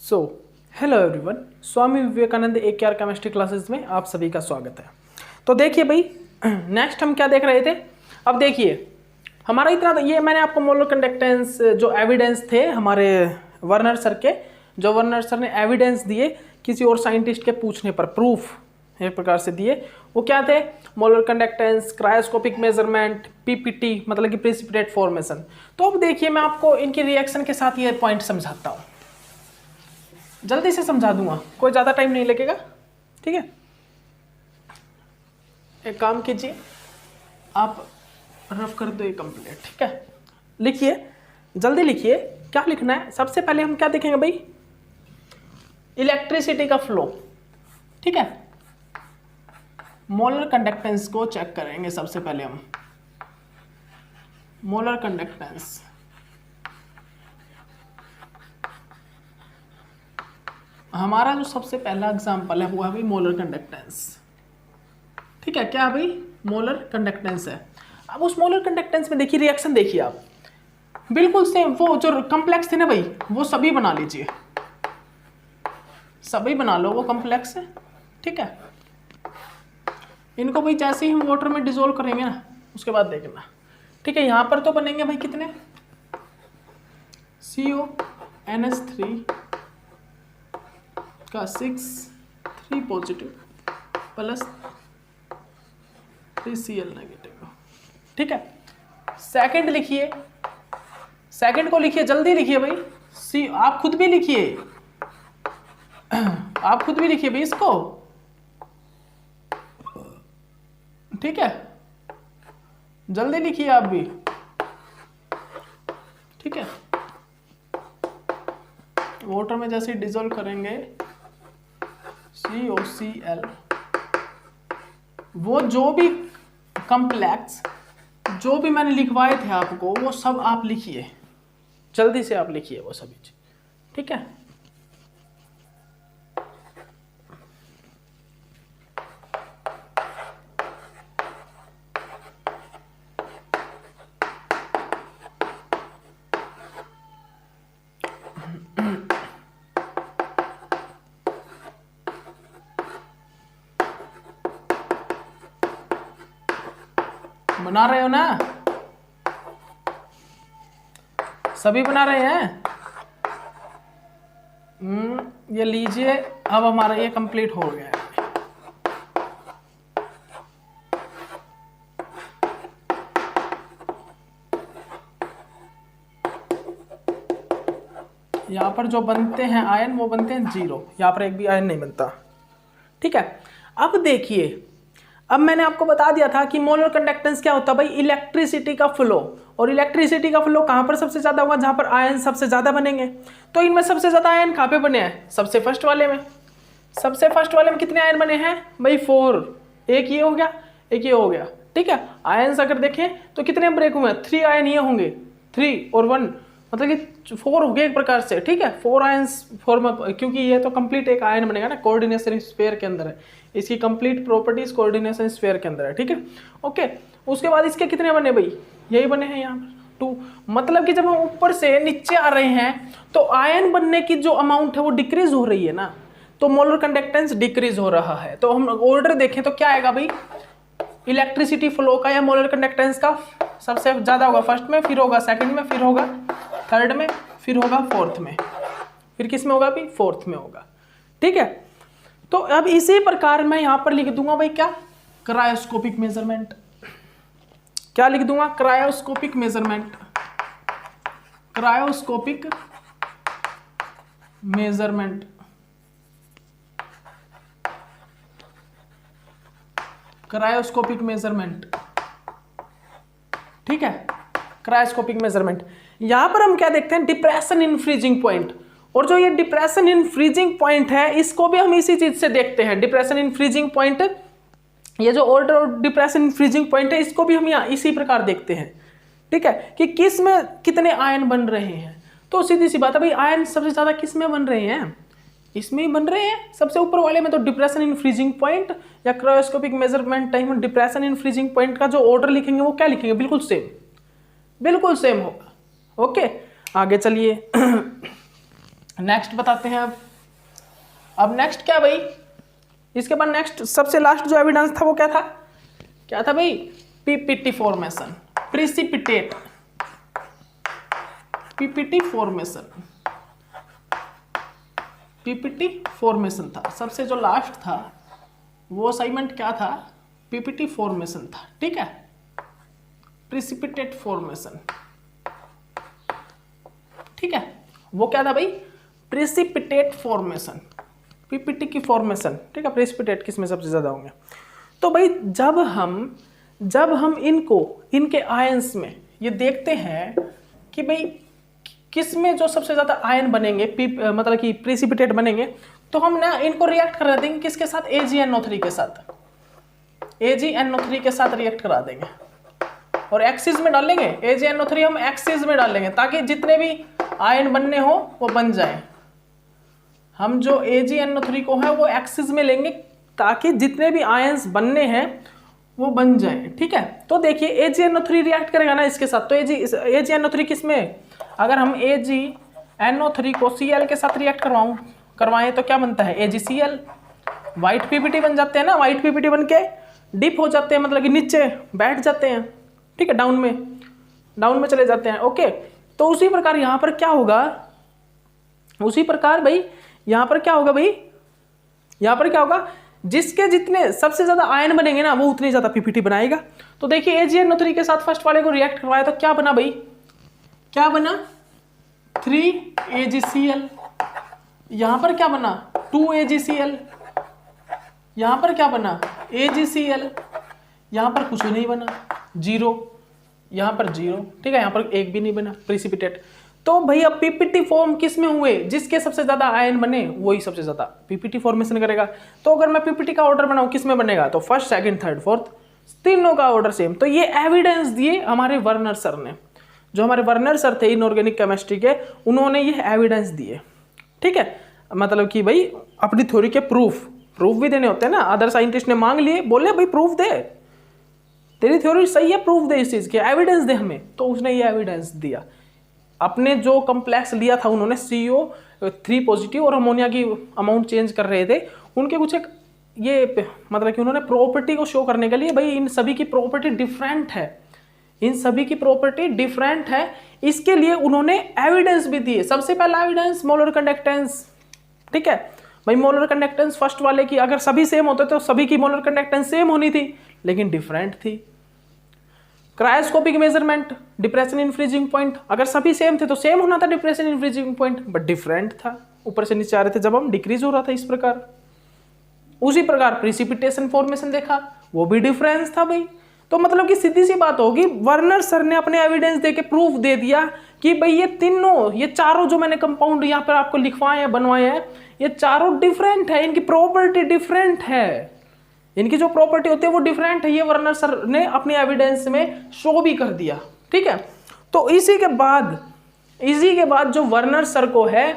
So hello everyone, Swami Vivekananda AKR chemistry classes में आप सभी का स्वागत है। तो देखिए भाई, नेक्स्ट हम क्या देख रहे थे। अब देखिए हमारा इतना ये मैंने आपको मोलर कंडक्टेंस जो एविडेंस थे हमारे वर्नर सर के, जो वर्नर सर ने एविडेंस दिए किसी और साइंटिस्ट के पूछने पर, प्रूफ एक प्रकार से दिए, वो क्या थे? Molar conductance, cryoscopic measurement, PPT मतलब कि प्रेसिपिटेट फॉर्मेशन। तो अब देखिए मैं आपको इनकी रिएक्शन के साथ ये पॉइंट समझाता हूँ, जल्दी से समझा दूंगा, कोई ज़्यादा टाइम नहीं लगेगा। ठीक है, एक काम कीजिए, आप रफ कर दो ये कंप्लीट। ठीक है, लिखिए, जल्दी लिखिए। क्या लिखना है? सबसे पहले हम क्या देखेंगे भाई? इलेक्ट्रिसिटी का फ्लो। ठीक है, मोलर कंडक्टेंस को चेक करेंगे सबसे पहले हम। मोलर कंडक्टेंस, हमारा जो सबसे पहला एग्जाम्पल है वो है भाई मोलर कंडक्टेंस। ठीक है, क्या भाई? मोलर कंडक्टेंस है। अब उस मोलर कंडक्टेंस में देखिए रिएक्शन, देखिए आप बिल्कुल सेम, वो जो कॉम्प्लेक्स थे ना भाई वो सभी बना लीजिए, सभी बना लो, वो कॉम्प्लेक्स है। ठीक है, इनको भाई जैसे ही हम वाटर में डिसोल्व करेंगे ना उसके बाद देखना। ठीक है, यहाँ पर तो बनेंगे भाई कितने? CONH3 का 3 पॉजिटिव प्लस 3 Cl नेगेटिव। ठीक है, सेकंड लिखिए, सेकंड को लिखिए, जल्दी लिखिए भाई। आप खुद भी लिखिए, आप खुद भी लिखिए भाई इसको। ठीक है, जल्दी लिखिए आप भी। ठीक है, वाटर में जैसे डिसॉल्व करेंगे COCl, वो जो भी कॉम्प्लेक्स जो भी मैंने लिखवाए थे आपको वो सब आप लिखिए, जल्दी से आप लिखिए वो सभी चीज। ठीक है, बना रहे हो ना? सभी बना रहे हैं? ये लीजिए, अब हमारा ये कंप्लीट हो गया है। यहाँ पर जो बनते हैं आयन वो बनते हैं 0, यहाँ पर एक भी आयन नहीं बनता। ठीक है, अब देखिए, अब मैंने आपको बता दिया था कि मोलर कंडक्टेंस क्या होता है भाई? इलेक्ट्रिसिटी का फ्लो। और इलेक्ट्रिसिटी का फ्लो कहां पर सबसे ज्यादा होगा? जहां पर आयन सबसे ज्यादा बनेंगे। तो इनमें सबसे ज्यादा आयन कहां पे बने हैं? सबसे फर्स्ट वाले में। सबसे फर्स्ट वाले में कितने आयन बने हैं भाई? 4। एक ये हो गया, एक ये हो गया। ठीक है, आयन अगर देखें तो कितने ब्रेक हुए हैं? 3 आयन ये होंगे, 3 और 1 मतलब कि 4 हो गए एक प्रकार से। ठीक है, 4 आयंस फॉर्म, क्योंकि ये तो कंप्लीट एक आयन बनेगा ना, कोऑर्डिनेशन स्फीयर के अंदर है, इसकी कंप्लीट प्रॉपर्टीज कोऑर्डिनेशन स्फीयर के अंदर है। ठीक है, ओके। उसके बाद इसके कितने बने भाई? यही बने हैं यहाँ पर 2। मतलब कि जब हम ऊपर से नीचे आ रहे हैं तो आयन बनने की जो अमाउंट है वो डिक्रीज हो रही है ना, तो मोलर कंडक्टेंस डिक्रीज हो रहा है। तो हम ऑर्डर देखें तो क्या आएगा भाई? इलेक्ट्रिसिटी फ्लो का या मोलर कंडक्टेंस का सबसे ज्यादा होगा फर्स्ट में, फिर होगा सेकंड में, फिर होगा थर्ड में, फिर होगा फोर्थ में, फिर किस में होगा भाई? फोर्थ में होगा। ठीक है, तो अब इसी प्रकार मैं यहां पर लिख दूंगा भाई क्या? Cryoscopic measurement. क्या लिख दूंगा? Cryoscopic measurement. Cryoscopic measurement, cryoscopic measurement. ठीक है, क्रायोस्कोपिक मेजरमेंट। यहां पर हम क्या देखते हैं? Depression in freezing point. और जो ये डिप्रेशन इन फ्रीजिंग पॉइंट है इसको भी हम इसी चीज से देखते हैं। डिप्रेशन इन फ्रीजिंग पॉइंट, ये जो ऑर्डर और डिप्रेशन इन फ्रीजिंग पॉइंट है इसको भी हम यहाँ इसी प्रकार देखते हैं। ठीक है, कि किस में कितने आयन बन रहे हैं। तो सीधी सी बात है भाई, आयन सबसे ज्यादा किस में बन रहे हैं? इसमें ही बन रहे हैं, सबसे ऊपर वाले में। तो डिप्रेशन इन फ्रीजिंग पॉइंट या क्रायोस्कोपिक मेजरमेंट टाइम में डिप्रेशन इन फ्रीजिंग पॉइंट का जो ऑर्डर लिखेंगे वो क्या लिखेंगे? बिल्कुल सेम, बिल्कुल सेम होगा। ओके, आगे चलिए। नेक्स्ट बताते हैं अब नेक्स्ट क्या भाई, इसके बाद नेक्स्ट सबसे लास्ट जो एविडेंस था वो क्या था भाई, PPT formation, precipitate PPT formation था। सबसे जो लास्ट था वो असाइनमेंट क्या था, पीपीटी फॉर्मेशन था, ठीक है, प्रिसिपिटेट फॉर्मेशन, ठीक है, वो क्या था भाई, प्रिसिपिटेट फॉर्मेशन, पीपीटी की फॉर्मेशन, ठीक है, प्रिसिपिटेट किसमें सबसे ज्यादा होंगे। तो भाई जब हम इनके आयंस में ये देखते हैं कि भाई किसमें जो सबसे ज्यादा आयन बनेंगे, मतलब कि प्रिसिपिटेट बनेंगे, तो हम ना इनको रिएक्ट करा देंगे किसके साथ, AgNO3 के साथ, AgNO3 के साथ रिएक्ट करा देंगे और एक्सिस में डालेंगे, AgNO3 हम एक्सिस में डालेंगे ताकि जितने भी आयन बनने हो वो बन जाए। हम जो AgNO3 को है वो एक्सिस में लेंगे ताकि जितने भी आयंस बनने हैं वो बन जाए, ठीक है। तो देखिए AgNO3 रिएक्ट करेगा ना इसके साथ, तो AgNO3 किसमें, अगर हम AgNO3 को Cl के साथ रिएक्ट करवाएं तो क्या बनता है, AgCl, व्हाइट पीपीटी बन जाते हैं ना, व्हाइट पीपीटी बन के डिप हो जाते हैं, मतलब कि नीचे बैठ जाते हैं, ठीक है, डाउन में चले जाते हैं, ओके। तो उसी प्रकार यहाँ पर क्या होगा, जिसके जितने सबसे ज्यादा आयन बनेंगे ना वो उतनी ज्यादा पीपीटी बनाएगा। तो देखिए AgNO3 के साथ फर्स्ट वाले को रिएक्ट करवाया तो क्या बना भाई, क्या बना 3AgCl, यहां पर क्या बना 2AgCl, यहां पर क्या बना AgCl, यहां पर कुछ नहीं बना, 0, यहां पर 0, ठीक है, यहां पर एक भी नहीं बना, प्रिसिपिटेट। तो भाई अब पीपीटी फॉर्म किस में हुए, जिसके सबसे ज्यादा आयन बने वही सबसे ज्यादा पीपीटी फॉर्मेशन करेगा। तो अगर मैं पीपीटी का ऑर्डर बनाऊं किस में बनेगा, तो फर्स्ट, सेकंड, थर्ड, फोर्थ, तीनों का ऑर्डर सेम। तो ये एविडेंस दिए हमारे वर्नर सर ने, जो हमारे वर्नर सर थे इनऑर्गेनिक केमिस्ट्री के, उन्होंने ये एविडेंस दिए, ठीक है। मतलब कि भाई अपनी थ्योरी के प्रूफ भी देने होते हैं ना, अदर साइंटिस्ट ने मांग लिए, बोले भाई प्रूफ दे, तेरी थ्योरी सही है, प्रूफ दे इस चीज के, एविडेंस दे हमें। तो उसने ये एविडेंस दिया। अपने जो कम्प्लेक्स लिया था उन्होंने CO3 पॉजिटिव और अमोनिया की अमाउंट चेंज कर रहे थे, उनके कुछ एक ये मतलब कि उन्होंने प्रॉपर्टी को शो करने के लिए, भाई इन सभी की प्रॉपर्टी डिफरेंट है, इसके लिए उन्होंने एविडेंस भी दिए। सबसे पहला एविडेंस मोलर कंडक्टेंस, ठीक है भाई, मोलर कंडक्टेंस फर्स्ट वाले की अगर सभी सेम होते तो सभी की मोलर कंडक्टेंस सेम होनी थी, लेकिन डिफरेंट थी। Cryoscopic measurement, depression in freezing point, अगर सभी सेम थे तो सेम होना था depression in freezing point, but different था, ऊपर से नीचे आ रहे थे जब हम डिक्रीज हो रहा था इस प्रकार। उसी प्रकार प्रिसिपिटेशन फॉर्मेशन देखा, वो भी डिफरेंस था भाई। तो मतलब कि सीधी सी बात होगी, वर्नर सर ने अपने एविडेंस देके प्रूफ दे दिया कि भाई ये चारों जो मैंने कंपाउंड यहाँ पर आपको लिखवाए हैं, बनवाए हैं, ये चारों डिफरेंट है, इनकी प्रॉपर्टी डिफरेंट है, इनकी जो प्रॉपर्टी होती है वो डिफरेंट है। ये वर्नर सर ने अपनी एविडेंस में शो भी कर दिया, ठीक है। तो इसी के बाद जो वर्नर सर को है,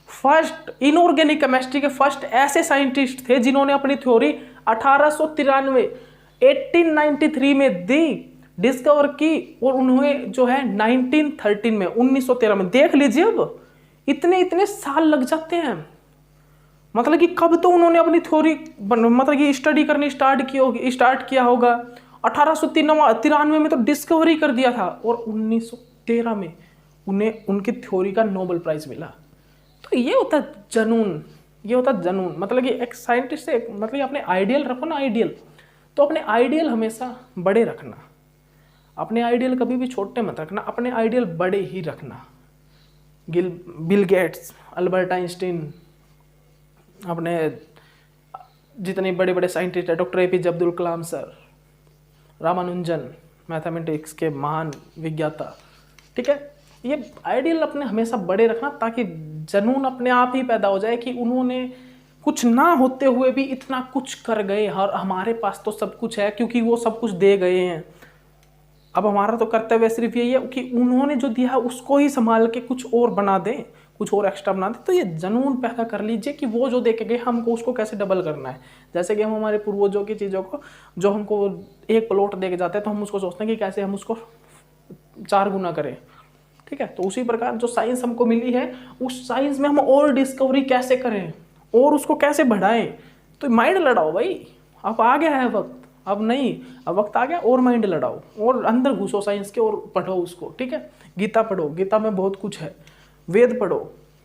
फर्स्ट इनऑर्गेनिक केमिस्ट्री के फर्स्ट ऐसे साइंटिस्ट थे जिन्होंने अपनी थ्योरी 1893 में डिस्कवर की, और उन्होंने जो है 1913 में, देख लीजिए अब इतने साल लग जाते हैं, मतलब कि कब तो उन्होंने अपनी थ्योरी मतलब कि स्टडी करनी स्टार्ट किया होगा, 1893 में तो डिस्कवरी कर दिया था, और 1913 में उन्हें उनकी थ्योरी का नोबेल प्राइज मिला। तो ये होता जनून, मतलब कि एक साइंटिस्ट से मतलब अपने आइडियल रखो ना, आइडियल, तो अपने आइडियल हमेशा बड़े रखना, अपने आइडियल कभी भी छोटे मत रखना, अपने आइडियल बड़े ही रखना। बिल गेट्स, अल्बर्ट आइंस्टीन, अपने जितने बड़े बड़े साइंटिस्ट है, doctor APJ Abdul Kalam sir, Ramanujan, mathematics के महान विज्ञाता, ठीक है, ये आइडियल अपने हमेशा बड़े रखना, ताकि जनून अपने आप ही पैदा हो जाए कि उन्होंने कुछ ना होते हुए भी इतना कुछ कर गए, और हमारे पास तो सब कुछ है क्योंकि वो सब कुछ दे गए हैं। अब हमारा तो कर्तव्य सिर्फ यही है कि उन्होंने जो दिया उसको ही संभाल के कुछ और बना दें, कुछ और एक्स्ट्रा बना दें। तो ये जनून पैदा कर लीजिए कि वो जो दे के गए हमको उसको कैसे डबल करना है। जैसे कि हम हमारे पूर्वजों की चीज़ों को, जो हमको एक प्लॉट दे के जाते हैं, तो हम उसको सोचते हैं कि कैसे हम उसको 4 गुना करें, ठीक है। तो उसी प्रकार जो साइंस हमको मिली है, उस साइंस में हम और डिस्कवरी कैसे करें और उसको कैसे बढ़ाएं, तो माइंड लड़ाओ भाई। अब आ गया है वक्त, अब नहीं, अब वक्त आ गया और माइंड लड़ाओ और अंदर घुसो साइंस के और पढ़ो उसको, ठीक है। गीता पढ़ो, गीता में बहुत कुछ है। वेद पढ़ो,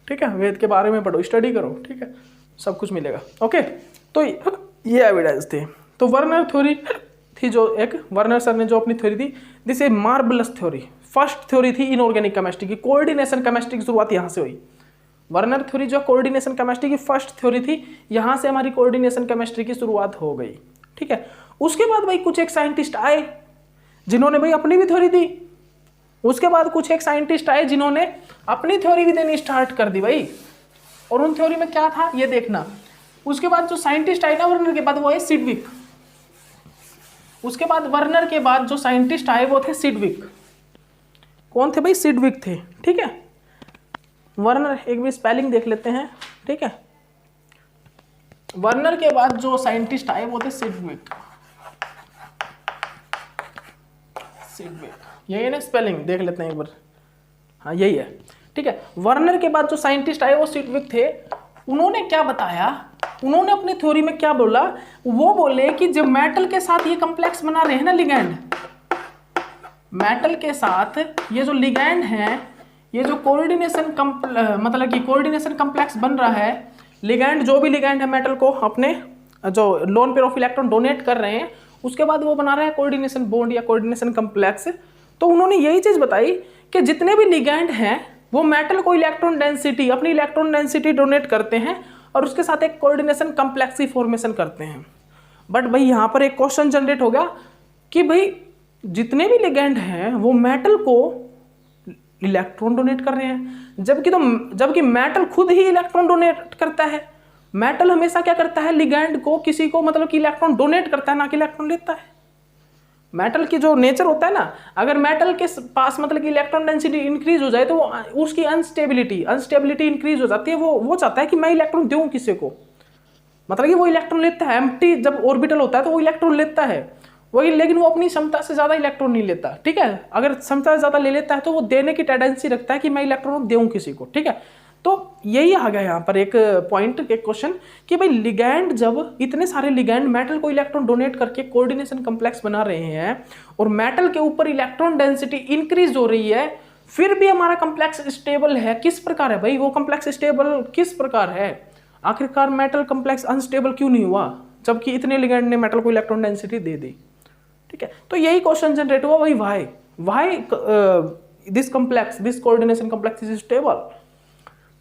ठीक है, वेद के बारे में पढ़ो, स्टडी करो, ठीक है, सब कुछ मिलेगा। ओके, तो ये एविडेंस थे। तो वर्नर थ्योरी थी, जो एक वर्नर सर ने जो अपनी theory the, this A marbles theory, first theory थी इनऑर्गेनिक केमिस्ट्री की। कोऑर्डिनेशन केमिस्ट्री की शुरुआत यहाँ से हुई। वर्नर थ्योरी जो कोऑर्डिनेशन केमिस्ट्री की फर्स्ट थ्योरी थी, यहाँ से हमारी कोऑर्डिनेशन केमिस्ट्री की शुरुआत हो गई, ठीक है। उसके बाद भाई कुछ एक साइंटिस्ट आए जिन्होंने भाई अपनी भी थ्योरी दी। उसके बाद कुछ एक साइंटिस्ट आए जिन्होंने अपनी थ्योरी भी देनी स्टार्ट कर दी भाई। और उन थ्योरी में क्या था ये देखना। उसके बाद जो साइंटिस्ट आए ना वर्नर के बाद, वो है सिडविक। उसके बाद वर्नर के बाद जो साइंटिस्ट आए वो थे सिडविक। कौन थे भाई? सिडविक थे, ठीक है। वर्नर, एक भी स्पेलिंग देख लेते हैं, ठीक है। वर्नर के बाद जो साइंटिस्ट आए वो थे सिडविक। यही है ना, स्पेलिंग देख लेते हैं एक बार, हाँ यही है, ठीक है। वर्नर के बाद जो साइंटिस्ट आए वो सिडविक थे। उन्होंने क्या बताया, उन्होंने अपनी थ्योरी में क्या बोला, वो बोले कि जब मेटल के साथ ये कॉम्प्लेक्स बना रहे हैं ना लिगैंड, मेटल के साथ ये जो लिगैंड है, ये जो कोऑर्डिनेशन मतलब कि कोऑर्डिनेशन कॉम्प्लेक्स बन रहा है, लिगैंड जो भी लिगैंड है मेटल को अपने जो lone pair of electron donate कर रहे हैं, उसके बाद वो बना रहा है कोऑर्डिनेशन बॉन्ड या कोऑर्डिनेशन कॉम्प्लेक्स। तो उन्होंने यही चीज बताई कि जितने भी लिगैंड हैं वो मेटल को इलेक्ट्रॉन डेंसिटी, अपनी इलेक्ट्रॉन डेंसिटी डोनेट करते हैं और उसके साथ एक कोऑर्डिनेशन कॉम्प्लेक्स की फॉर्मेशन करते हैं। बट भाई यहाँ पर एक क्वेश्चन जनरेट हो गया कि भाई जितने भी लिगैंड हैं वो मेटल को इलेक्ट्रॉन डोनेट कर रहे हैं, जबकि मेटल खुद ही इलेक्ट्रॉन डोनेट करता है। मेटल हमेशा क्या करता है, लिगैंड को किसी को मतलब कि इलेक्ट्रॉन डोनेट करता है, ना कि इलेक्ट्रॉन लेता है। मेटल की जो नेचर होता है ना, अगर मेटल के पास मतलब कि इलेक्ट्रॉन डेंसिटी इंक्रीज हो जाए तो वो उसकी अनस्टेबिलिटी इंक्रीज हो जाती है। वो चाहता है कि मैं इलेक्ट्रॉन दूं किसी को, मतलब कि वो इलेक्ट्रॉन लेता है। एम्प्टी जब ऑर्बिटल होता है तो वो इलेक्ट्रॉन लेता है वही, लेकिन वो अपनी क्षमता से ज्यादा इलेक्ट्रॉन नहीं लेता, ठीक है। अगर क्षमता से ज्यादा ले लेता है तो वो देने की टेंडेंसी रखता है कि मैं इलेक्ट्रॉन दूं किसी को, ठीक है। तो यही आ गया यहाँ पर एक पॉइंट, एक क्वेश्चन कि भाई लिगैंड, जब इतने सारे लिगैंड मेटल को इलेक्ट्रॉन डोनेट करके कोऑर्डिनेशन कॉम्प्लेक्स बना रहे हैं और मेटल के ऊपर इलेक्ट्रॉन डेंसिटी इंक्रीज हो रही है, फिर भी हमारा कॉम्प्लेक्स स्टेबल है। किस प्रकार है भाई वो कॉम्प्लेक्स स्टेबल, किस प्रकार है? आखिरकार मेटल कॉम्प्लेक्स अनस्टेबल क्यों नहीं हुआ जबकि इतने लिगैंड ने मेटल को इलेक्ट्रॉन डेंसिटी दे दी, ठीक है। तो यही क्वेश्चन जनरेट हुआ भाई, why this complex, this coordination complex is stable.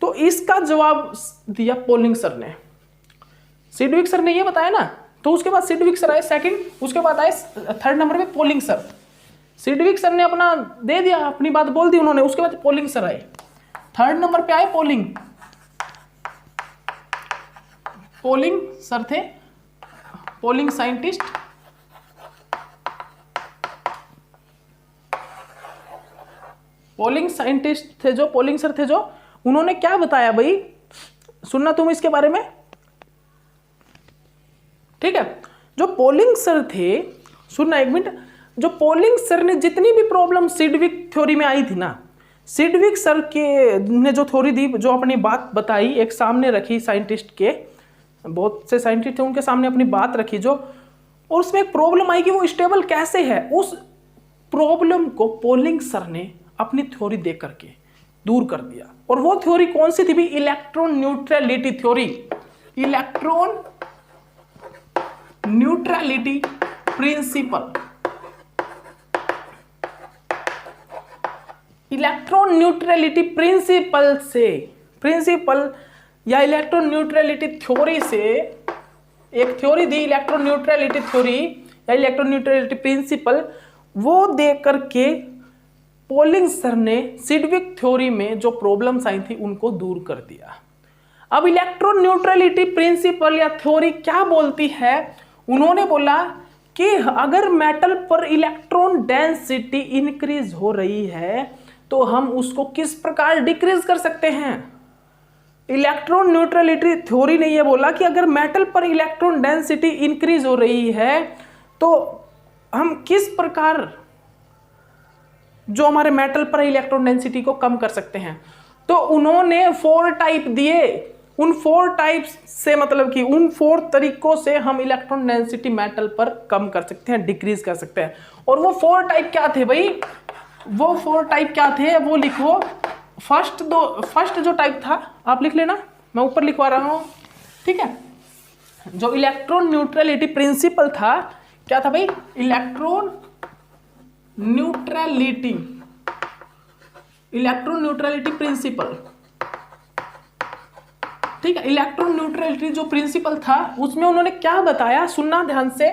तो इसका जवाब दिया पोलिंग सर ने, सिडविक सर ने ये बताया ना। तो उसके बाद सिडविक सर आए सेकंड, उसके बाद आए थर्ड नंबर पे पोलिंग सर। सिडविक सर ने अपना दे दिया, अपनी बात बोल दी उन्होंने, उसके बाद पोलिंग सर आए। थर्ड नंबर पे आए पोलिंग सर थे, पोलिंग साइंटिस्ट। पोलिंग साइंटिस्ट थे जो, पोलिंग सर थे जो, उन्होंने क्या बताया भाई, सुनना तुम इसके बारे में, ठीक है। जो पोलिंग सर थे, सुनना एक मिनट, जो पोलिंग सर ने जितनी भी प्रॉब्लम सिडविक थ्योरी में आई थी ना, सिडविक सर के ने जो थ्योरी दी, जो अपनी बात बताई, एक सामने रखी साइंटिस्ट के, बहुत से साइंटिस्ट थे उनके सामने अपनी बात रखी जो, और उसमें एक प्रॉब्लम आई कि वो स्टेबल कैसे है। उस प्रॉब्लम को पोलिंग सर ने अपनी थ्योरी दे करके दूर कर दिया। और वो थ्योरी कौन सी थी भी? Electron neutrality theory, electron neutrality principle. Electron neutrality principle से, प्रिंसिपल या इलेक्ट्रॉन न्यूट्रलिटी थ्योरी से, एक थ्योरी दी इलेक्ट्रॉन न्यूट्रलिटी थ्योरी या इलेक्ट्रॉन न्यूट्रलिटी प्रिंसिपल, वो दे करके पोलिंग सर ने सिडविक थ्योरी में जो प्रॉब्लम्स आई थी उनको दूर कर दिया। अब इलेक्ट्रॉन न्यूट्रलिटी प्रिंसिपल या थ्योरी क्या बोलती है? उन्होंने बोला कि अगर मेटल पर इलेक्ट्रॉन डेंसिटी इंक्रीज हो रही है तो हम उसको किस प्रकार डिक्रीज कर सकते हैं। इलेक्ट्रॉन न्यूट्रलिटी थ्योरी ने यह बोला कि अगर मेटल पर इलेक्ट्रॉन डेंसिटी इंक्रीज हो रही है तो हम किस प्रकार जो हमारे मेटल पर इलेक्ट्रॉन डेंसिटी को कम कर सकते हैं। तो उन्होंने 4 टाइप दिए, उन 4 टाइप्स से मतलब कि उन 4 तरीकों से हम इलेक्ट्रॉन डेंसिटी मेटल पर कम कर सकते हैं, डिक्रीज कर सकते हैं। और वो 4 टाइप क्या थे भाई? वो 4 टाइप क्या थे वो लिखो। फर्स्ट जो टाइप था आप लिख लेना, मैं ऊपर लिखवा रहा हूं, ठीक है। जो इलेक्ट्रॉन न्यूट्रलिटी प्रिंसिपल था, क्या था भाई? इलेक्ट्रॉन न्यूट्रलिटी प्रिंसिपल, ठीक है। इलेक्ट्रॉन न्यूट्रलिटी जो प्रिंसिपल था उसमें उन्होंने क्या बताया, सुनना ध्यान से।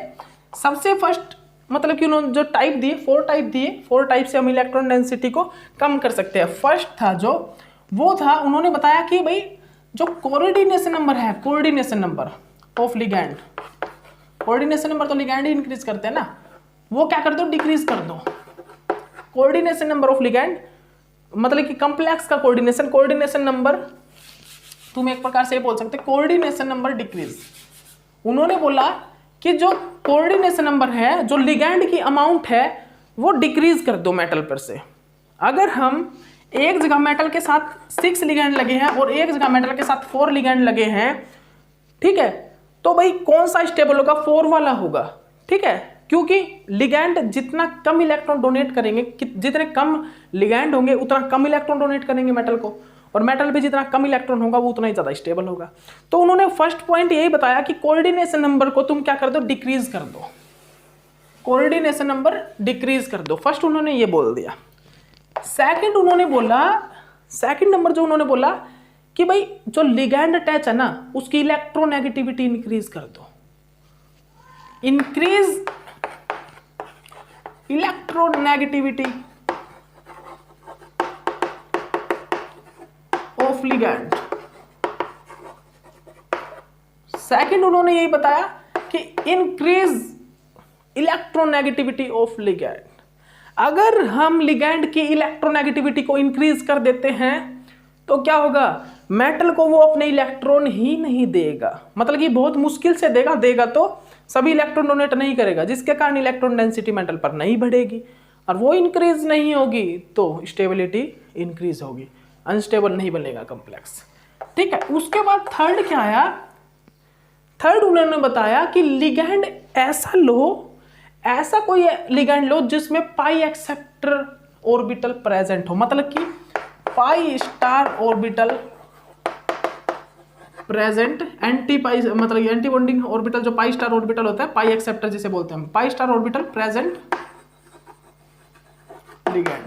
सबसे फर्स्ट मतलब कि उन्होंने जो टाइप दिए, 4 टाइप दिए, 4 टाइप से हम इलेक्ट्रॉन डेंसिटी को कम कर सकते हैं। फर्स्ट था जो वो था, उन्होंने बताया कि भाई जो कोऑर्डिनेशन नंबर है, coordination number of ligand, coordination number तो लिगैंड ही इंक्रीज करते हैं ना, वो क्या कर दो? डिक्रीज कर दो। कोऑर्डिनेशन नंबर ऑफ लिगैंड मतलब कि कॉम्प्लेक्स का कोऑर्डिनेशन नंबर, तुम एक प्रकार से बोल सकते कोऑर्डिनेशन नंबर डिक्रीज। उन्होंने बोला कि जो कोऑर्डिनेशन नंबर है, जो लिगैंड की अमाउंट है, वो डिक्रीज कर दो मेटल पर से। अगर हम एक जगह मेटल के साथ 6 लिगैंड लगे हैं और एक जगह मेटल के साथ 4 लिगैंड लगे हैं, ठीक है, तो भाई कौन सा स्टेबल होगा? 4 वाला होगा, ठीक है। क्योंकि लिगैंड जितना कम इलेक्ट्रॉन डोनेट करेंगे, जितने कम लिगैंड होंगे उतना कम इलेक्ट्रॉन डोनेट करेंगे मेटल को, और मेटल पे जितना कम इलेक्ट्रॉन होगा वो उतना ही ज्यादा स्टेबल होगा। तो उन्होंने फर्स्ट पॉइंट यही बताया कि कोऑर्डिनेशन नंबर को तुम क्या कर दो? डिक्रीज कर दो। कोऑर्डिनेशन नंबर डिक्रीज कर दो, फर्स्ट उन्होंने ये बोल दिया। सेकंड उन्होंने बोला, सेकंड नंबर जो उन्होंने बोला कि भाई जो लिगैंड अटैच है ना, उसकी इलेक्ट्रोनेगेटिविटी इंक्रीज कर दो। Increase electronegativity of ligand. Second उन्होंने यही बताया कि इंक्रीज इलेक्ट्रोनेगेटिविटी ऑफ लिगैंड। अगर हम लिगैंड की इलेक्ट्रोनेगेटिविटी को इंक्रीज कर देते हैं तो क्या होगा? मेटल को वो अपने इलेक्ट्रॉन ही नहीं देगा, मतलब कि बहुत मुश्किल से देगा तो सभी इलेक्ट्रॉन डोनेट नहीं करेगा, जिसके कारण इलेक्ट्रॉन डेंसिटी मेटल पर नहीं बढ़ेगी, और वो इंक्रीज नहीं होगी तो स्टेबिलिटी इंक्रीज होगी, अनस्टेबल नहीं बनेगा कॉम्प्लेक्स, ठीक है। उसके बाद थर्ड क्या आया? थर्ड उन्होंने बताया कि लिगैंड ऐसा लो, ऐसा कोई लिगैंड लो जिसमें पाई एक्सेप्टर ऑर्बिटल प्रेजेंट हो, मतलब कि pi star orbital present, anti pi मतलब एंटी बॉन्डिंग ऑर्बिटल, जो पाई स्टार ऑर्बिटल होता है, पाई एक्सेप्टर जिसे बोलते हैं, पाई स्टार ऑर्बिटल प्रेजेंट लिगैंड,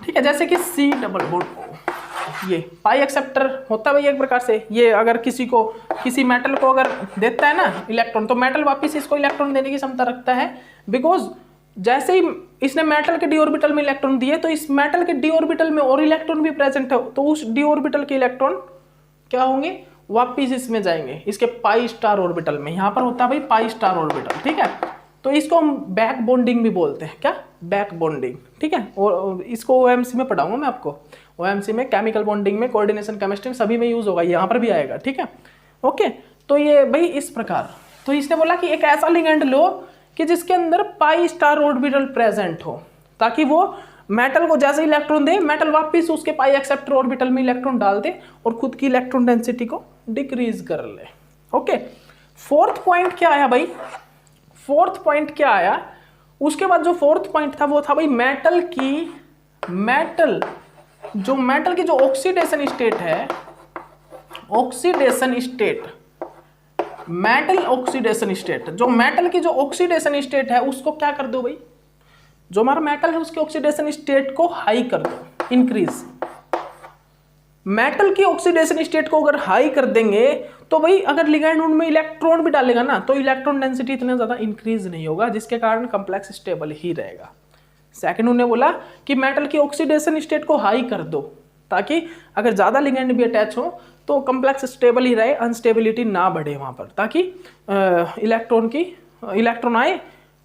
ठीक है। जैसे कि C डबल बॉन्ड O, ये पाई एक्सेप्टर होता है भाई एक प्रकार से। ये अगर किसी मेटल को अगर देता है ना इलेक्ट्रॉन, तो मेटल वापस इसको इलेक्ट्रॉन देने की क्षमता रखता है, बिकॉज जैसे ही इसने मेटल के डी ऑर्बिटल में इलेक्ट्रॉन दिए तो इस मेटल के डी ऑर्बिटल में और इलेक्ट्रॉन भी प्रेजेंट है, तो उस डी ऑर्बिटल के इलेक्ट्रॉन क्या होंगे? वापिस इसमें जाएंगे, इसके पाई स्टार ऑर्बिटल में। यहां पर होता है भाई पाई स्टार ऑर्बिटल, ठीक है। तो इसको हम बैक बॉन्डिंग भी बोलते हैं, क्या? बैक बॉन्डिंग, ठीक है। और इसको OMC में पढ़ाऊंगा मैं आपको, OMC में, केमिकल बॉन्डिंग में, कोऑर्डिनेशन केमिस्ट्री में, सभी में यूज होगा, यहाँ पर भी आएगा, ठीक है, ओके। तो ये भाई इस प्रकार, तो इसने बोला कि एक ऐसा लिगैंड लो कि जिसके अंदर पाई स्टार ऑर्बिटल प्रेजेंट हो, ताकि वो मेटल को जैसे इलेक्ट्रॉन दे, मेटल वापस उसके पाई एक्सेप्टर ऑर्बिटल में इलेक्ट्रॉन डाल दे और खुद की इलेक्ट्रॉन डेंसिटी को डिक्रीज कर ले, ओके। फोर्थ पॉइंट क्या आया भाई? फोर्थ पॉइंट क्या आया? उसके बाद जो फोर्थ पॉइंट था वो था भाई मेटल की जो ऑक्सीडेशन स्टेट है, oxidation state, metal oxidation state, जो मेटल की जो ऑक्सीडेशन स्टेट है उसको क्या कर दो भाई? जो हमारा मेटल है उसके ऑक्सीडेशन स्टेट को हाई कर दो, इंक्रीज। मेटल की ऑक्सीडेशन स्टेट को अगर हाई कर देंगे तो भाई अगर लिगैंड उनमें इलेक्ट्रॉन भी डालेगा ना तो इलेक्ट्रॉन डेंसिटी इतना ज्यादा इंक्रीज नहीं होगा, जिसके कारण कॉम्प्लेक्स स्टेबल ही रहेगा। सेकंड उन्होंने बोला कि मेटल की ऑक्सीडेशन स्टेट को हाई कर दो, ताकि अगर ज्यादा लिगैंड भी अटैच हो तो कॉम्प्लेक्स स्टेबल ही रहे, अनस्टेबिलिटी ना बढ़े वहां पर, ताकि इलेक्ट्रॉन आए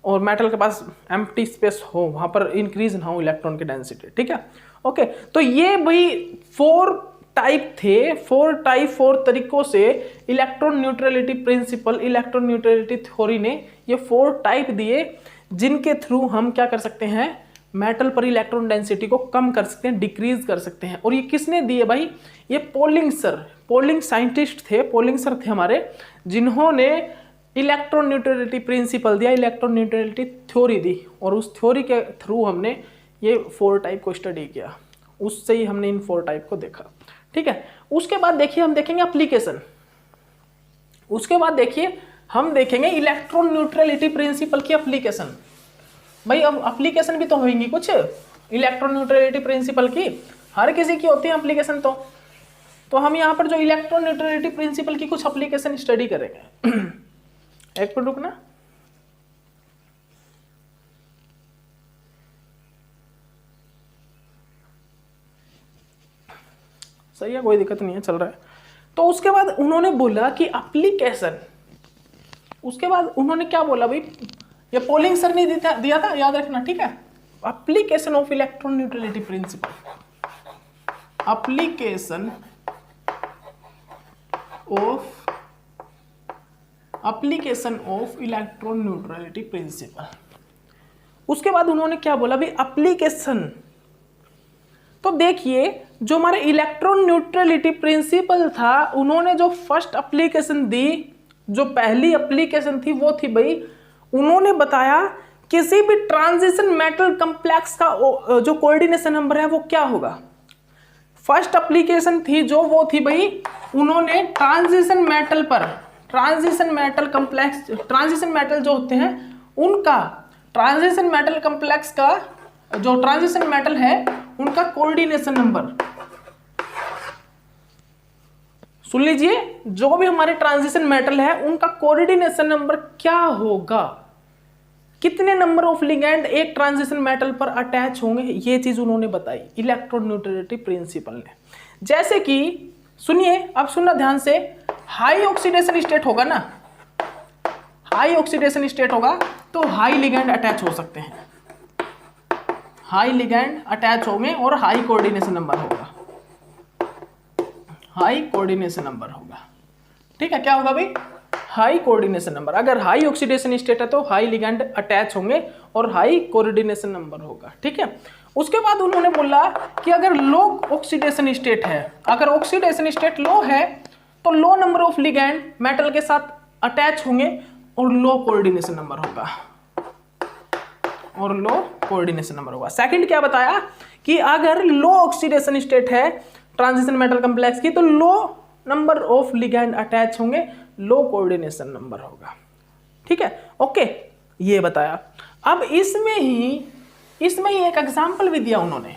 और मेटल के पास एम्प्टी स्पेस हो, वहां पर इंक्रीज ना हो इलेक्ट्रॉन की डेंसिटी, ठीक है, ओके। तो ये भाई 4 टाइप थे, 4 तरीकों से electron neutrality principle, electron neutrality theory ने ये 4 टाइप दिए, जिनके थ्रू हम क्या कर सकते हैं, मेटल पर इलेक्ट्रॉन डेंसिटी को कम कर सकते हैं, डिक्रीज कर सकते हैं। और ये किसने दिए भाई, ये पोलिंग साइंटिस्ट थे, पोलिंग सर थे हमारे, जिन्होंने इलेक्ट्रॉन न्यूट्रलिटी प्रिंसिपल दिया, इलेक्ट्रॉन न्यूट्रलिटी थ्योरी दी, और उस थ्योरी के थ्रू हमने ये 4 टाइप को स्टडी किया, उससे ही हमने इन 4 टाइप को देखा। ठीक है, उसके बाद देखिए हम देखेंगे एप्लीकेशन, उसके बाद देखिए हम देखेंगे इलेक्ट्रॉन न्यूट्रलिटी प्रिंसिपल की एप्लीकेशन। भाई अब एप्लीकेशन भी तो होंगी कुछ इलेक्ट्रॉन न्यूट्रलिटी प्रिंसिपल की, हर किसी की होती है एप्लीकेशन। तो हम यहाँ पर जो इलेक्ट्रॉन न्यूट्रलिटी प्रिंसिपल की कुछ एप्लीकेशन स्टडी करेंगे। एक मिनट रुकना। सही है, कोई दिक्कत नहीं है, चल रहा है। तो उसके बाद उन्होंने बोला कि एप्लीकेशन, उसके बाद उन्होंने क्या बोला भाई, ये पोलिंग सर ने दिया था, याद रखना, ठीक है। Application of electron neutrality principle, application of electron neutrality principle. उसके बाद उन्होंने क्या बोला भाई, एप्लीकेशन। तो देखिए जो हमारे इलेक्ट्रॉन न्यूट्रलिटी प्रिंसिपल था, उन्होंने जो फर्स्ट एप्लीकेशन दी, जो पहली एप्लीकेशन थी वो थी भाई, उन्होंने बताया किसी भी ट्रांजिशन मेटल कॉम्प्लेक्स का जो कोऑर्डिनेशन नंबर है वो क्या होगा। फर्स्ट एप्लीकेशन थी जो वो थी भाई, उन्होंने ट्रांजिशन मेटल पर, transition metal complex, transition metal जो होते हैं उनका, ट्रांजिशन मेटल कॉम्प्लेक्स का जो ट्रांजिशन मेटल है उनका कोऑर्डिनेशन नंबर, सुन लीजिए, जो भी हमारे ट्रांजिशन मेटल है उनका कोऑर्डिनेशन नंबर क्या होगा, कितने नंबर ऑफ लिगेंड एक ट्रांजिशन मेटल पर अटैच होंगे, ये चीज उन्होंने बताई इलेक्ट्रॉन न्यूट्रलिटी प्रिंसिपल ने। जैसे कि सुनिए, अब सुनना ध्यान से, हाई ऑक्सीडेशन स्टेट होगा ना, हाई ऑक्सीडेशन स्टेट होगा तो हाई लिगेंड अटैच हो सकते हैं, हाई लिगेंड अटैच होंगे और हाई कोऑर्डिनेशन नंबर होगा, हाई कोऑर्डिनेशन नंबर होगा। ठीक है, क्या होगा भाई, हाई कोऑर्डिनेशन नंबर। अगर हाई ऑक्सीडेशन स्टेट है तो हाई लिगेंड अटैच होंगे और हाई कोऑर्डिनेशन नंबर होगा। ठीक है, उसके बाद उन्होंने बोला कि अगर लो ऑक्सीडेशन स्टेट है, अगर ऑक्सीडेशन स्टेट लो है तो लो नंबर ऑफ लिगेंड मेटल के साथ अटैच होंगे और लो कोऑर्डिनेशन नंबर होगा, और लो कोऑर्डिनेशन नंबर होगा। सेकंड क्या बताया कि अगर लो ऑक्सीडेशन स्टेट है ट्रांजिशन मेटल कॉम्प्लेक्स की, तो लो नंबर ऑफ लिगेंड अटैच होंगे, लो कोऑर्डिनेशन नंबर होगा। ठीक है, ओके, ये बताया। अब इसमें ही एक एग्जांपल भी दिया उन्होंने,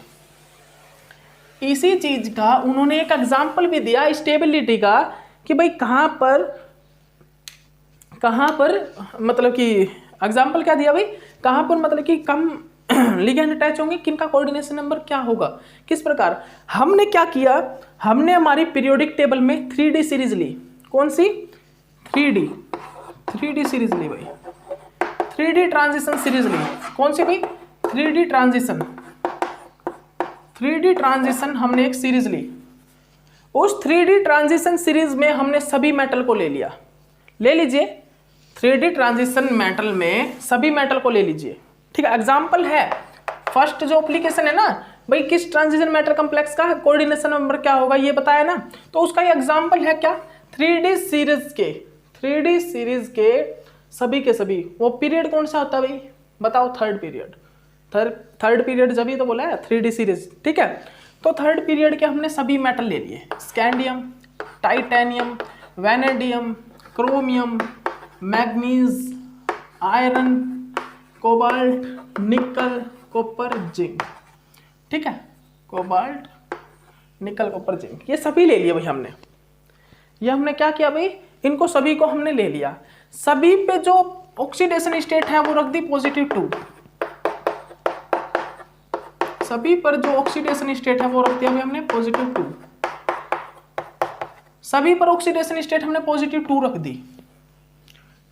इसी चीज का उन्होंने एक एग्जांपल भी दिया स्टेबिलिटी का, कि भाई कहां पर मतलब कि एग्जांपल क्या दिया भाई, कहां पर मतलब कि कम लिगेंड अटैच होंगे, किनका कोऑर्डिनेशन नंबर क्या होगा, किस प्रकार। हमने क्या किया, हमने हमारी पीरियोडिक टेबल में 3D सीरीज ली, कौन सी, 3D सीरीज ली भाई, 3D ट्रांजिशन सीरीज ली, कौन सी भाई, 3D ट्रांजिशन हमने एक सीरीज ली। उस 3D ट्रांजिशन सीरीज में हमने सभी मेटल को ले लिया, ले लीजिए, 3D ट्रांजिशन मेटल में सभी मेटल को ले लीजिए। ठीक है, एग्जाम्पल है, फर्स्ट जो एप्लीकेशन है ना भाई, किस ट्रांजिशन मेटल कॉम्प्लेक्स का कोऑर्डिनेशन नंबर क्या होगा ये बताया ना, तो उसका ये एग्जाम्पल है क्या, 3D सीरीज के सभी के सभी। वो पीरियड कौन सा होता है भाई, बताओ, थर्ड पीरियड जब ही तो बोला है 3D सीरीज। ठीक है, तो थर्ड पीरियड के हमने सभी मेटल ले लिए, scandium, titanium, vanadium, chromium, manganese, iron, cobalt, निकल, कॉपर, जिंक। ठीक है, कोबाल्ट, निकल, कॉपर, जिंक, ये सभी ले लिए भाई हमने। ये हमने क्या किया भाई, इनको सभी को हमने ले लिया। सभी पे जो ऑक्सीडेशन स्टेट है वो रख दी +2, सभी पर जो ऑक्सीडेशन स्टेट है वो रख दिया भाई हमने +2, सभी पर ऑक्सीडेशन स्टेट हमने +2 रख दी।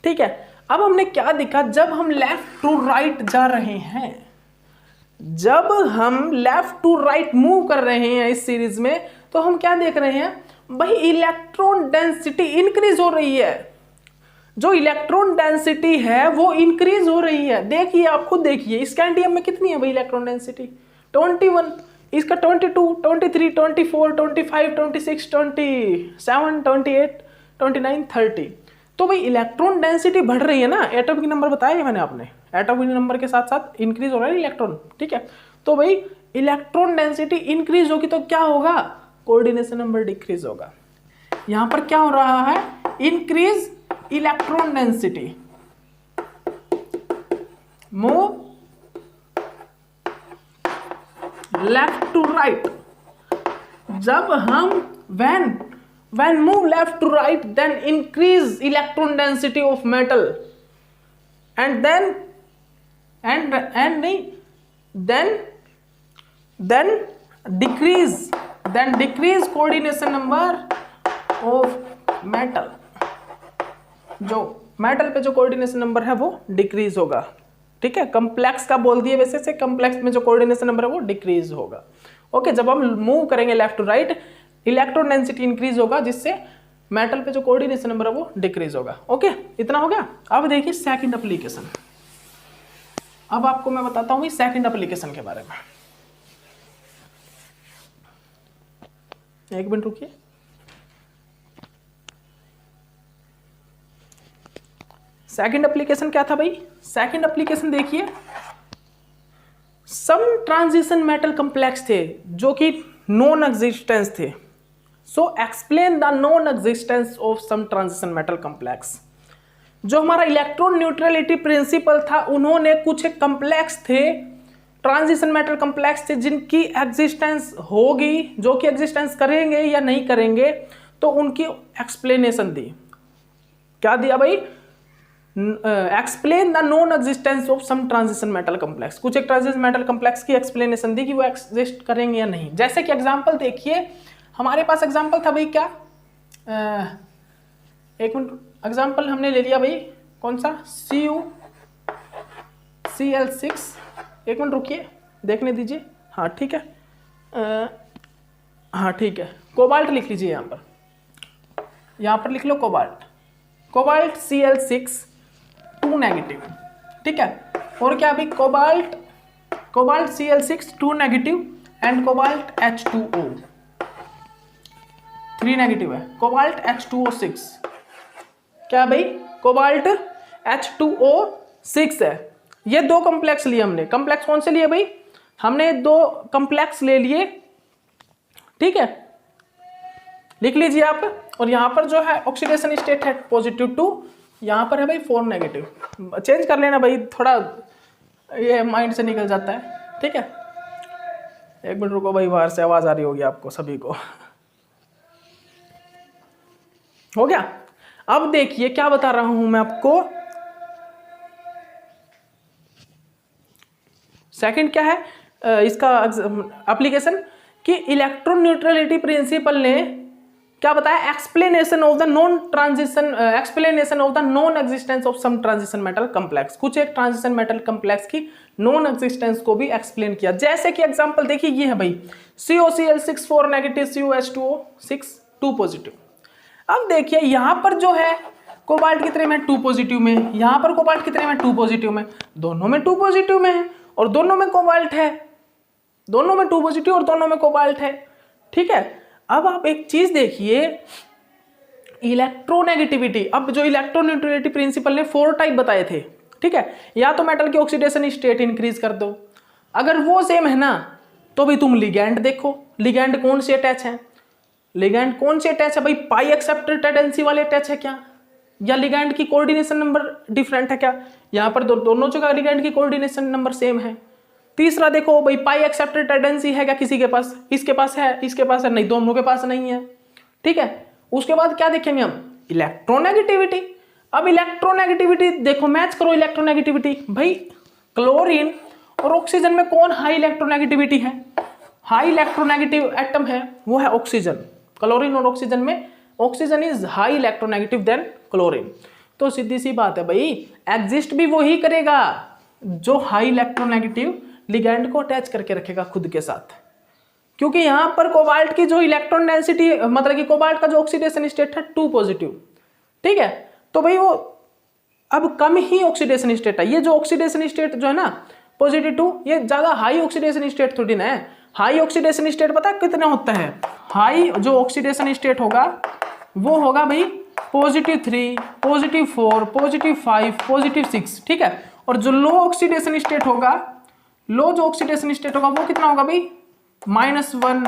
ठीक है, अब हमने क्या देखा, जब हम लेफ्ट टू राइट जा रहे हैं, जब हम लेफ्ट टू राइट मूव कर रहे हैं इस सीरीज में, तो हम क्या देख रहे हैं भाई, इलेक्ट्रॉन डेंसिटी इंक्रीज हो रही है। जो इलेक्ट्रॉन डेंसिटी है वो इंक्रीज हो रही है। देखिए आप खुद देखिए, स्कैंडियम में कितनी है भाई इलेक्ट्रॉन डेंसिटी? 21, इसका 22, 23, 24, 25, 26, 27, 28, 29, 30। तो भाई इलेक्ट्रॉन डेंसिटी बढ़ रही है ना, एटॉमिक नंबर बताया है मैंने आपने, एटॉमिक नंबर के साथ साथ इंक्रीज हो रहा है इलेक्ट्रॉन, ठीक है। तो भाई इलेक्ट्रॉन डेंसिटी इंक्रीज होगी तो क्या होगा? कोऑर्डिनेशन नंबर डिक्रीज होगा। यहां पर क्या हो रहा है? Increase electron density, move left to right. जब हम when move left to right, then increase electron density of metal, and then decrease coordination number of metal। जो मेटल पे जो कोऑर्डिनेशन नंबर है वो डिक्रीज होगा, ठीक है। कंप्लेक्स का बोल दिए वैसे से, कंप्लेक्स में जो कोऑर्डिनेशन नंबर है वो डिक्रीज होगा। ओके, जब हम मूव करेंगे left to right, electron density increase होगा, जिससे मेटल पे जो कोऑर्डिनेशन नंबर है वो डिक्रीज होगा। ओके, इतना हो गया। अब देखिए सेकंड एप्लीकेशन। अब आपको मैं बताता हूं सेकंड एप्लीकेशन के बारे में। एक मिनट रुकिए। सेकंड एप्लीकेशन क्या था भाई? सेकंड एप्लीकेशन देखिए, सम ट्रांजिशन मेटल कॉम्प्लेक्स थे जो कि नॉन एग्जिस्टेंस थे। So explain the non existence of some transition metal complex. जो हमारा इलेक्ट्रॉन न्यूट्रलिटी प्रिंसिपल था, उन्होंने कुछ कॉम्प्लेक्स थे, ट्रांजिशन मेटल कॉम्प्लेक्स थे, जिनकी एग्जिस्टेंस होगी, जो कि एग्जिस्टेंस करेंगे या नहीं करेंगे, तो उनकी एक्सप्लेनेशन दी। क्या दिया भाई? Explain the non existence of some transition metal complex. कुछ एक ट्रांजिशन मेटल कॉम्प्लेक्स की एक्सप्लेनेशन दी कि वो एग्जिस्ट करेंगे या नहीं। जैसे कि एग्जांपल देखिए, हमारे पास एग्जांपल था भाई क्या, एक मिनट, एग्जांपल हमने ले लिया भाई कौन सा, CuCl6। एक मिनट रुकिए, देखने दीजिए। हाँ ठीक है, हाँ ठीक है, कोबाल्ट लिख लीजिए यहाँ पर लिख लो कोबाल्ट Cl6 2 नेगेटिव, ठीक है। और क्या अभी cobalt Cl6 2 negative and cobalt H2O 3 negative है। कोबाल्ट H2O6 क्या भाई? कोबाल्ट H2O6 है। ये दो कॉम्प्लेक्स लिए हमने। कॉम्प्लेक्स कौन से लिए भाई? हमने दो कॉम्प्लेक्स ले लिए, ठीक है, लिख लीजिए आप। और यहां पर जो है ऑक्सीडेशन स्टेट है +2, यहां पर है भाई 4 नेगेटिव। चेंज कर लेना भाई, थोड़ा ये माइंड से निकल जाता है, ठीक है। एक मिनट रुको भाई, बाहर से आवाज आ रही होगी आपको सभी को। हो गया। अब देखिए क्या बता रहा हूं मैं आपको। सेकंड क्या है इसका एप्लीकेशन, कि इलेक्ट्रॉन न्यूट्रलिटी प्रिंसिपल ने क्या बताया? Explanation of the non existence of some transition metal complex. कुछ एक ट्रांजिशन मेटल कॉम्प्लेक्स की नॉन एग्जिस्टेंस को भी एक्सप्लेन किया। जैसे कि एग्जांपल देखिए, ये है भाई COCl6 4 नेगेटिव, CuH2O6 2 पॉजिटिव। अब देखिए यहां पर जो है कोबाल्ट कितने में? 2 पॉजिटिव में। यहां पर कोबाल्ट कितने में? 2 पॉजिटिव में। दोनों में 2 पॉजिटिव में है और दोनों में कोबाल्ट है। दोनों में 2 पॉजिटिव और दोनों में कोबाल्ट है, ठीक है। अब आप एक चीज देखिए, इलेक्ट्रोनेगेटिविटी। अब जो इलेक्ट्रॉन न्यूट्रलिटी प्रिंसिपल ने 4 टाइप बताए थे, ठीक है। या तो मेटल की ऑक्सीडेशन स्टेट इंक्रीज कर दो, अगर वो सेम है ना तो भी तुम लिगैंड देखो, लिगैंड कौन से अटैच है, लिगैंड कौन से अटैच है भाई? पाई एक्सेप्टर टेंडेंसी वाले अटैच है क्या, या लिगैंड की कोऑर्डिनेशन नंबर डिफरेंट है क्या? यहाँ पर दोनों जगह लिगैंड की कोऑर्डिनेशन नंबर सेम है। तीसरा देखो भाई, पाई एक्सेप्टर टेंडेंसी है क्या किसी के पास? इसके पास है, इसके पास है नहीं, दोनों के पास नहीं है, ठीक है। उसके बाद क्या देखेंगे हम? इलेक्ट्रोनेगेटिविटी। अब इलेक्ट्रोनेगेटिविटी देखो, मैच करो इलेक्ट्रोनेगेटिविटी। भाई क्लोरीन और ऑक्सीजन में कौन हाई इलेक्ट्रोनेगेटिविटी है? हाई इलेक्ट्रोनेगेटिव एटम है वो है ऑक्सीजन। क्लोरीन और ऑक्सीजन में oxygen is high electronegative than chlorine. तो सीधी सी बात है भाई, एग्जिस्ट भी वही करेगा जो हाई इलेक्ट्रोनेगेटिव लिगैंड को अटैच करके रखेगा खुद के साथ। क्योंकि यहां पर कोबाल्ट की जो इलेक्ट्रॉन डेंसिटी, मतलब कि कोबाल्ट का जो ऑक्सीडेशन स्टेट है 2 पॉजिटिव, ठीक है। तो भाई वो अब कम ही ऑक्सीडेशन स्टेट है। ये जो ऑक्सीडेशन स्टेट जो है ना +2, ये ज्यादा हाई ऑक्सीडेशन स्टेट थोड़ी ना है। हाई ऑक्सीडेशन स्टेट पता है कितना होता है? हाई जो ऑक्सीडेशन स्टेट होगा वो होगा भाई +3, +4, +5, +6, ठीक है। और जो लो ऑक्सीडेशन स्टेट होगा, लो जो ऑक्सीडेशन स्टेट होगा वो कितना होगा भाई? -1,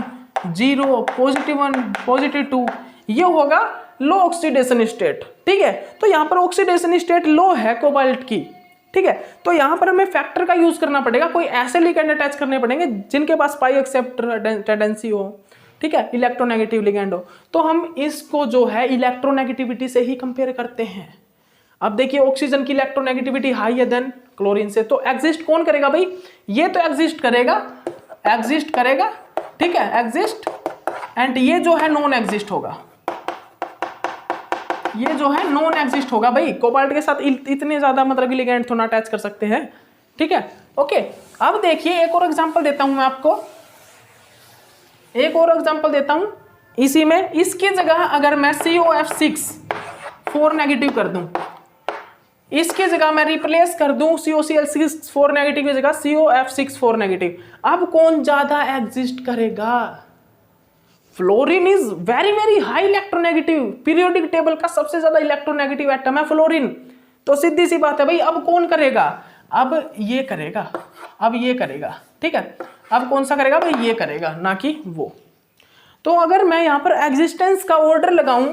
0, +1, +2, ये होगा लो ऑक्सीडेशन स्टेट, ठीक है। तो यहाँ पर ऑक्सीडेशन स्टेट लो है कोबाल्ट की, ठीक है। तो यहाँ पर हमें फैक्टर का यूज करना पड़ेगा, कोई ऐसे लिगेंड अटैच करने पड़ेंगे जिनके पास पाई एक्सेप्टर टेंडेंसी हो, ठीक है, इलेक्ट्रोनेगेटिव लिगेंड हो। तो हम इसको जो है इलेक्ट्रोनेगेटिविटी से ही कंपेयर करते हैं। अब देखिए ऑक्सीजन की इलेक्ट्रोनेगेटिविटी हाई है देन क्लोरीन से, तो एग्जिस्ट कौन करेगा भाई? ये तो एग्जिस्ट करेगा, ठीक है, एग्जिस्ट, एंड ये जो है नॉन एग्जिस्ट होगा, ये जो है नॉन एग्जिस्ट होगा भाई। कोबाल्ट के साथ इतने ज्यादा मतलब लिगेंड थोड़ा अटैच कर सकते हैं, ठीक है, ओके। अब देखिए एक और एग्जांपल देता हूं मैं आपको, एक और एग्जांपल देता हूं इसी में। इसकी जगह अगर मैं COF6 4 नेगेटिव कर दूं, इसकी जगह मैं रिप्लेस कर दूं COCl6 4 नेगेटिव की जगह COF6 4 नेगेटिव, अब कौन ज्यादा एग्जिस्ट करेगा? Fluorine is very very high electronegative, periodic table का सबसे ज्यादा इलेक्ट्रोनेगेटिव एटम है फ्लोरीन। तो सीधी सी बात है भाई, अब कौन करेगा? अब ये करेगा, अब ये करेगा, ठीक है। अब कौन सा करेगा भाई? ये करेगा, ना कि वो। तो अगर मैं यहां पर एग्जिस्टेंस का ऑर्डर लगाऊं,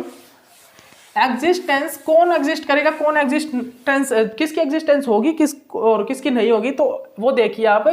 एग्जिस्टेंस कौन एग्जिस्ट करेगा, कौन एग्जिस्टेंस, किसकी एग्जिस्टेंस होगी किस और किसकी नहीं होगी, तो वो देखिए आप